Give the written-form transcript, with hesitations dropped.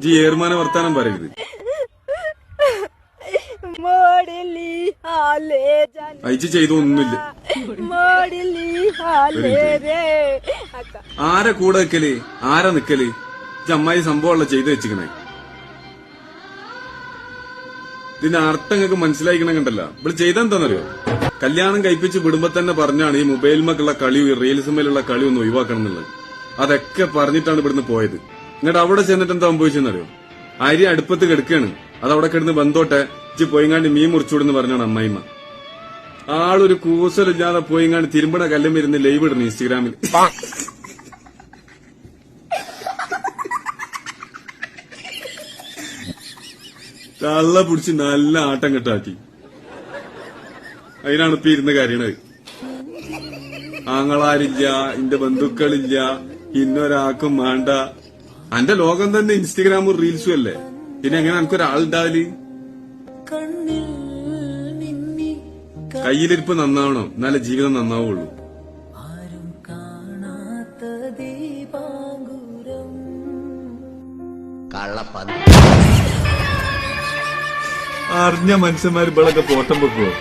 G ഏർമാന വർത്താനം പറയരുത്. അയച്ചു ചെയ്തൊന്നുമില്ല. ആരെ കൂടെ വെക്കല്, ആരാ നിക്കല്? അമ്മായി സംഭവമുള്ള ചെയ്ത് വെച്ചിക്കണേ. ഇതിന്റെ അർത്ഥം നിങ്ങൾക്ക് മനസ്സിലായിക്കണം കണ്ടല്ല. ഇവിടെ ചെയ്തെന്താന്നറിയോ? കല്യാണം കഴിപ്പിച്ച് വിടുമ്പോ തന്നെ പറഞ്ഞാണ് ഈ മൊബൈൽമേക്കുള്ള കളിയും റീൽസുമേലുള്ള കളി ഒന്ന് ഒഴിവാക്കണം എന്നുള്ളത്. അതൊക്കെ പറഞ്ഞിട്ടാണ് ഇവിടുന്ന് പോയത്. എന്നിട്ട് അവിടെ ചെന്നിട്ട് എന്താ സംഭവിച്ചെന്നറിയോ? അരി അടുപ്പത്ത് കിടക്കുകയാണ്, അതവിടെ കിടന്ന് ബന്ധോട്ടെ ഇച്ച് പോയിങ്ങാണ്ട് മീൻ മുറിച്ചൂടെന്ന് പറഞ്ഞാണ് അമ്മായിമ്മ. ആളൊരു കൂസലില്ലാതെ പോയിങ്ങാണ്ട് തിരുമ്പണ കല്ലും ഇരുന്ന് ലൈവ് ഇടുന്നു ഇൻസ്റ്റഗ്രാമിൽ. തള്ള പിടിച്ച് നല്ല ആട്ടം കെട്ടാക്കി. അതിനാണ് ഇപ്പൊ ഇരുന്ന് കാര്യണത്. ആങ്ങളാരില്ല, എന്റെ ബന്ധുക്കളില്ല, ഇന്നൊരാൾക്കും വേണ്ട. അന്റെ ലോകം തന്നെ ഇൻസ്റ്റഗ്രാമും റീൽസും അല്ലേ, പിന്നെ എങ്ങനെ എനിക്കൊരാളുണ്ടാവല്? കയ്യിലിരിപ്പ് നന്നാവണം, എന്നാലേ ജീവിതം നന്നാവുള്ളൂ. അറിഞ്ഞ മനുഷ്യന്മാര് ഇവളൊക്കെ പോട്ടം വെക്കുവോ?